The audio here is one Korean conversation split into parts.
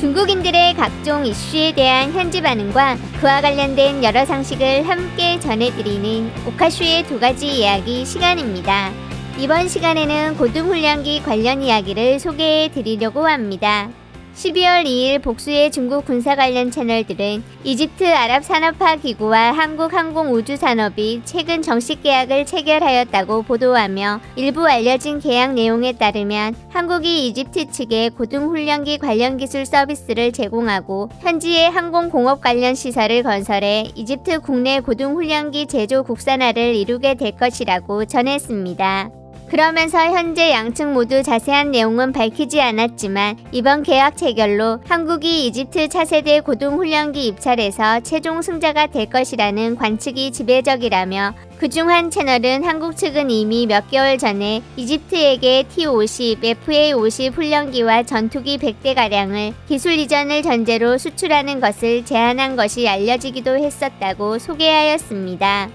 중국인들의 각종 이슈에 대한 현지 반응과 그와 관련된 여러 상식을 함께 전해드리는 오카쇼의 2가지 이야기 시간입니다. 이번 시간에는 고등훈련기 관련 이야기를 소개해드리려고 합니다. 12월 2일 복수의 중국 군사 관련 채널들은 이집트 아랍산업화기구와 한국항공우주산업이 최근 정식 계약을 체결하였다고 보도하며 일부 알려진 계약 내용에 따르면 한국이 이집트 측에 고등훈련기 관련 기술 서비스를 제공하고 현지의 항공공업 관련 시설을 건설해 이집트 국내 고등훈련기 제조 국산화를 이루게 될 것이라고 전했습니다. 그러면서 현재 양측 모두 자세한 내용은 밝히지 않았지만 이번 계약 체결로 한국이 이집트 차세대 고등훈련기 입찰에서 최종 승자가 될 것이라는 관측이 지배적이라며 그중 한 채널은 한국 측은 이미 몇 개월 전에 이집트에게 T-50, FA-50 훈련기와 전투기 100대가량을 기술 이전을 전제로 수출하는 것을 제안한 것이 알려지기도 했었다고 소개하였습니다.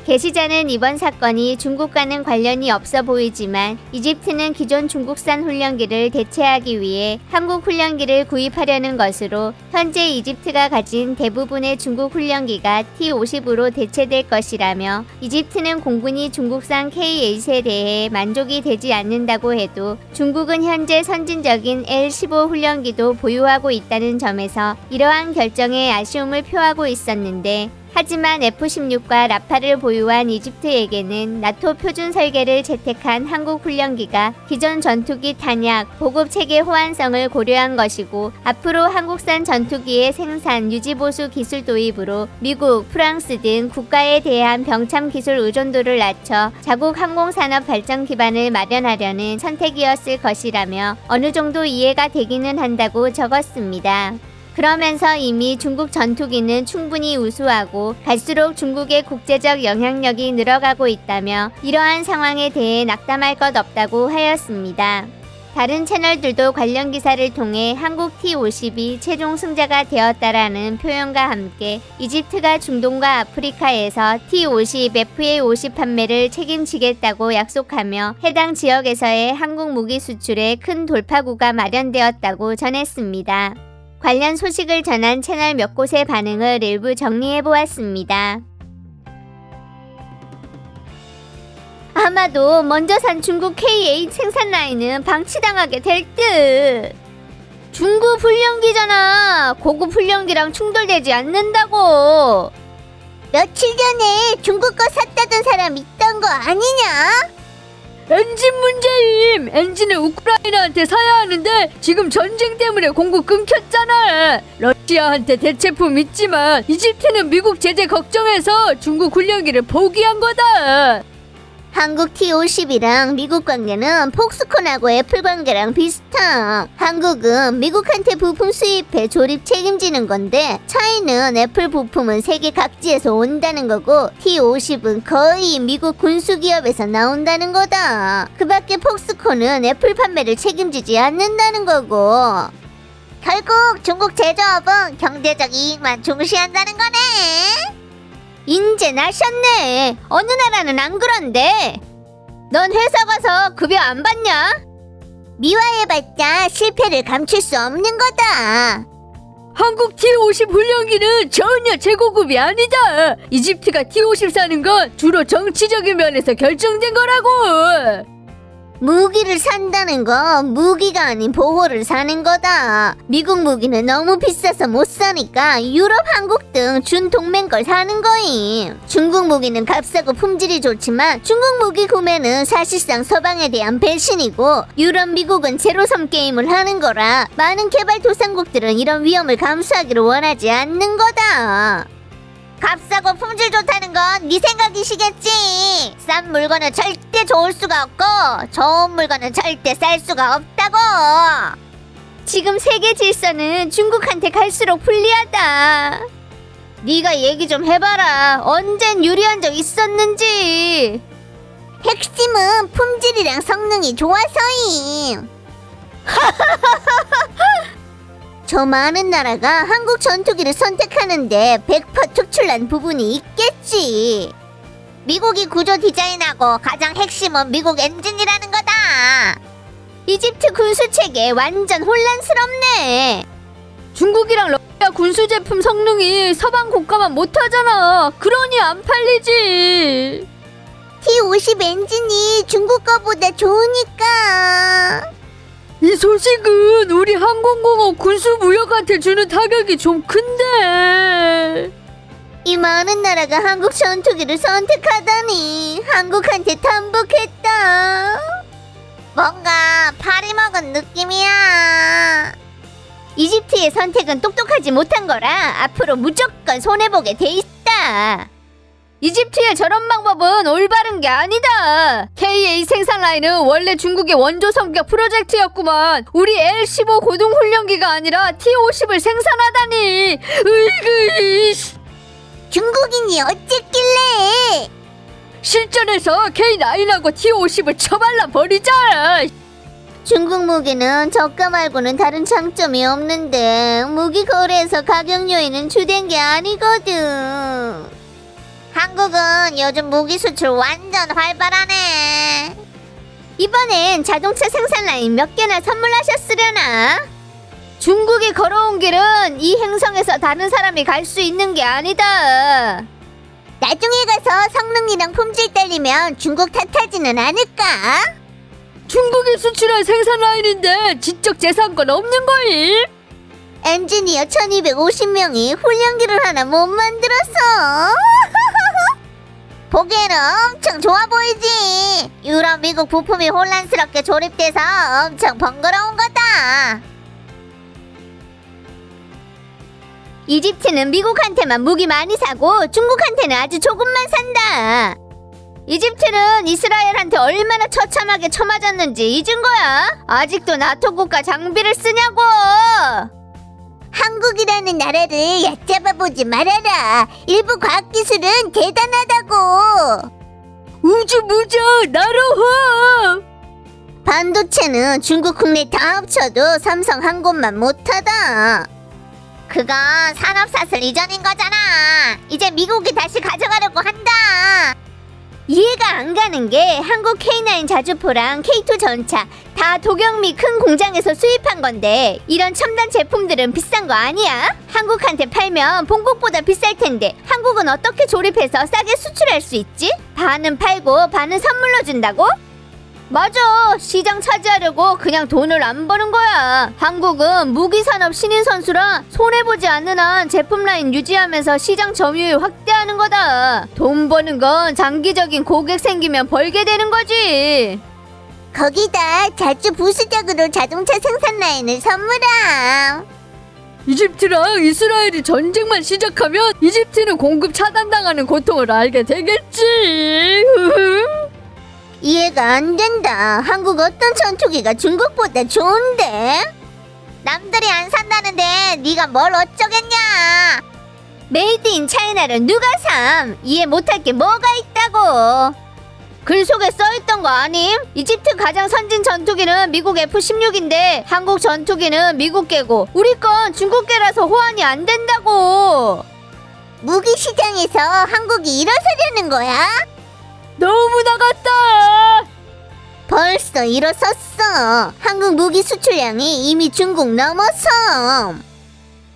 게시자는 이번 사건이 중국과는 관련이 없어 보이지만 이집트는 기존 중국산 훈련기를 대체하기 위해 한국 훈련기를 구입하려는 것으로 현재 이집트가 가진 대부분의 중국 훈련기가 T-50으로 대체될 것이라며 이집트는 공군이 중국산 K-8에 대해 만족이 되지 않는다고 해도 중국은 현재 선진적인 L-15 훈련기도 보유하고 있다는 점에서 이러한 결정에 아쉬움을 표하고 있었는데 하지만 F-16과 라파를 보유한 이집트에게는 나토 표준 설계를 채택한 한국 훈련기가 기존 전투기 탄약, 보급 체계 호환성을 고려한 것이고 앞으로 한국산 전투기의 생산, 유지보수 기술 도입으로 미국, 프랑스 등 국가에 대한 병참 기술 의존도를 낮춰 자국 항공산업 발전 기반을 마련하려는 선택이었을 것이라며 어느 정도 이해가 되기는 한다고 적었습니다. 그러면서 이미 중국 전투기는 충분히 우수하고 갈수록 중국의 국제적 영향력이 늘어가고 있다며 이러한 상황에 대해 낙담할 것 없다고 하였습니다. 다른 채널들도 관련 기사를 통해 한국 T-50이 최종 승자가 되었다라는 표현과 함께 이집트가 중동과 아프리카에서 T-50, FA-50 판매를 책임지겠다고 약속하며 해당 지역에서의 한국 무기 수출에 큰 돌파구가 마련되었다고 전했습니다. 관련 소식을 전한 채널 몇 곳의 반응을 일부 정리해보았습니다. 아마도 먼저 산 중국 K-8 생산 라인은 방치당하게 될 듯. 중국 훈련기잖아. 고급 훈련기랑 충돌되지 않는다고. 며칠 전에 중국 거 샀다던 사람 있던 거 아니냐? 엔진 문제임! 엔진을 우크라이나한테 사야 하는데 지금 전쟁 때문에 공급 끊겼잖아! 러시아한테 대체품 있지만 이집트는 미국 제재 걱정해서 중국 훈련기를 포기한 거다! 한국 T-50이랑 미국 관계는 폭스콘하고 애플 관계랑 비슷함. 한국은 미국한테 부품 수입해 조립 책임지는 건데 차이는 애플 부품은 세계 각지에서 온다는 거고 T-50은 거의 미국 군수기업에서 나온다는 거다. 그 밖에 폭스콘은 애플 판매를 책임지지 않는다는 거고. 결국 중국 제조업은 경제적 이익만 중시한다는 거네. 인제 나셨네. 어느 나라는 안 그런데. 넌 회사 가서 급여 안 받냐? 미화해봤자 실패를 감출 수 없는 거다. 한국 T-50 훈련기는 전혀 최고급이 아니다! 이집트가 T-50 사는 건 주로 정치적인 면에서 결정된 거라고! 무기를 산다는 건 무기가 아닌 보호를 사는 거다. 미국 무기는 너무 비싸서 못 사니까 유럽, 한국 등 준동맹 걸 사는 거임. 중국 무기는 값싸고 품질이 좋지만 중국 무기 구매는 사실상 서방에 대한 배신이고 유럽, 미국은 제로섬 게임을 하는 거라 많은 개발도상국들은 이런 위험을 감수하기를 원하지 않는 거다. 값싸고 품질 좋다는 건 네 생각이시겠지. 싼 물건은 절대 좋을 수가 없고 좋은 물건은 절대 쌀 수가 없다고. 지금 세계 질서는 중국한테 갈수록 불리하다. 네가 얘기 좀 해봐라. 언젠 유리한 적 있었는지. 핵심은 품질이랑 성능이 좋아서임. 저 많은 나라가 한국 전투기를 선택하는데 100% 특출난 부분이 있겠지. 미국이 구조 디자인하고 가장 핵심은 미국 엔진이라는 거다. 이집트 군수체계 완전 혼란스럽네. 중국이랑 러시아 군수 제품 성능이 서방 국가만 못하잖아. 그러니 안 팔리지. T50 엔진이 중국 거보다 좋으니까. 이 소식은 우리 항공공업 군수 무역한테 주는 타격이 좀 큰데. 이 많은 나라가 한국 전투기를 선택하다니 한국한테 tam복했다. 뭔가 파리 먹은 느낌이야. 이집트의 선택은 똑똑하지 못한 거라 앞으로 무조건 손해보게 돼 있다. 이집트의 저런 방법은 올바른 게 아니다. KA 생산 라인은 원래 중국의 원조 성격 프로젝트였구만. 우리 L-15 고등 훈련기가 아니라 T-50을 생산하다니. 으이그. 중국인이 어쨌길래. 실전에서 K9하고 T-50을 처발라 버리자. 중국 무기는 저가 말고는 다른 장점이 없는데 무기 거래에서 가격 요인은 주된 게 아니거든. 한국은 요즘 무기 수출 완전 활발하네. 이번엔 자동차 생산 라인 몇 개나 선물하셨으려나? 중국이 걸어온 길은 이 행성에서 다른 사람이 갈 수 있는 게 아니다. 나중에 가서 성능이랑 품질 딸리면 중국 탓하지는 않을까? 중국이 수출한 생산 라인인데 지적 재산권 없는 거임? 엔지니어 1250명이 훈련기를 하나 못 만들었어. 보기에는 엄청 좋아 보이지. 유럽, 미국 부품이 혼란스럽게 조립돼서 엄청 번거로운 거다. 이집트는 미국한테만 무기 많이 사고 중국한테는 아주 조금만 산다. 이집트는 이스라엘한테 얼마나 처참하게 처맞았는지 잊은 거야? 아직도 나토 국가 장비를 쓰냐고. 한국이라는 나라를 얕잡아 보지 말아라. 일부 과학기술은 대단하다고. 우주 무적 나로호. 반도체는 중국 국내 다 합쳐도 삼성 한 곳만 못하다. 그건 산업사슬 이전인 거잖아. 이제 미국이 다시 가져가려고 한다. 이해가 안 가는 게 한국 K9 자주포랑 K2 전차 다 독영미 큰 공장에서 수입한 건데 이런 첨단 제품들은 비싼 거 아니야? 한국한테 팔면 본국보다 비쌀 텐데 한국은 어떻게 조립해서 싸게 수출할 수 있지? 반은 팔고 반은 선물로 준다고? 맞아. 시장 차지하려고 그냥 돈을 안 버는 거야. 한국은 무기산업 신인 선수라 손해보지 않는 한 제품 라인 유지하면서 시장 점유율 확대하는 거다. 돈 버는 건 장기적인 고객 생기면 벌게 되는 거지. 거기다 자주 부수적으로 자동차 생산 라인을 선물함. 이집트랑 이스라엘이 전쟁만 시작하면 이집트는 공급 차단당하는 고통을 알게 되겠지. 이해가 안 된다. 한국 어떤 전투기가 중국보다 좋은데? 남들이 안 산다는데 네가 뭘 어쩌겠냐? 메이드 인 차이나를 누가 삼? 이해 못할 게 뭐가 있다고? 글 속에 써있던 거 아님? 이집트 가장 선진 전투기는 미국 F-16인데 한국 전투기는 미국계고 우리 건 중국계라서 호환이 안 된다고. 무기 시장에서 한국이 일어서려는 거야? 너무 나갔다. 벌써 일어섰어. 한국 무기 수출량이 이미 중국 넘어서.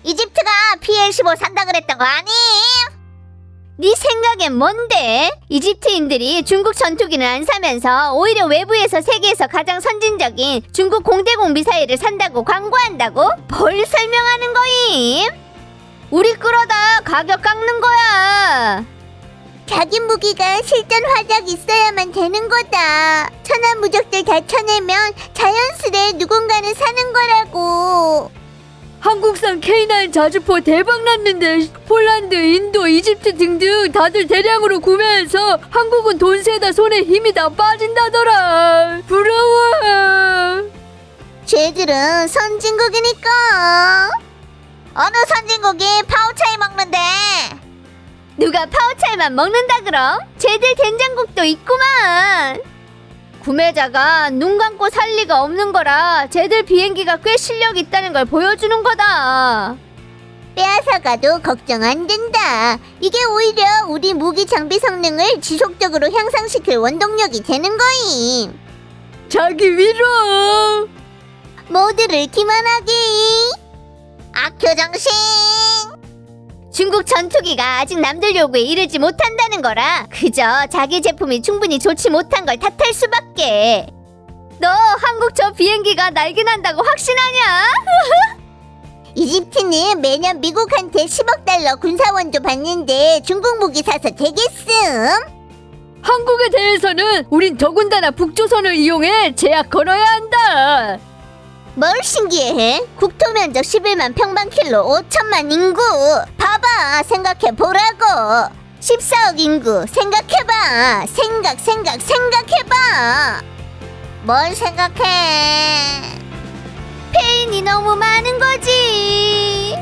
이집트가 PL-15 산다 그랬던 거 아니? 네 생각엔 뭔데? 이집트인들이 중국 전투기는 안 사면서 오히려 외부에서 세계에서 가장 선진적인 중국 공대공 미사일을 산다고 광고한다고? 뭘 설명하는 거임? 우리 끌어다 가격 깎는 거야. 자기 무기가 실전 화력 있어야만 되는 거다. 천하무적들 다 쳐내면 자연스레 누군가는 사는 거라고. 한국산 K9 자주포 대박 났는데 폴란드, 인도, 이집트 등등 다들 대량으로 구매해서 한국은 돈 세다 손에 힘이 다 빠진다더라. 부러워. 쟤들은 선진국이니까. 어느 선진국이 파우차이 먹는데? 누가 파우차이만 먹는다 그럼? 쟤들 된장국도 있구만. 구매자가 눈 감고 살 리가 없는 거라 쟤들 비행기가 꽤 실력 있다는 걸 보여주는 거다. 빼앗아가도 걱정 안 된다. 이게 오히려 우리 무기 장비 성능을 지속적으로 향상시킬 원동력이 되는 거임. 자기 위로. 모두를 기만하기. 악효 정신. 중국 전투기가 아직 남들 요구에 이르지 못한다는 거라 그저 자기 제품이 충분히 좋지 못한 걸 탓할 수밖에. 너 한국 저 비행기가 날개 난다고 확신하냐? 이집트는 매년 미국한테 10억 달러 군사원조 받는데 중국 무기 사서 되겠음? 한국에 대해서는 우린 더군다나 북조선을 이용해 제약 걸어야 한다. 뭘 신기해? 국토 면적 11만 평방킬로 5천만 인구. 봐봐, 생각해보라고. 14억 인구 생각해봐. 생각해봐. 뭘 생각해? 페인이 너무 많은 거지.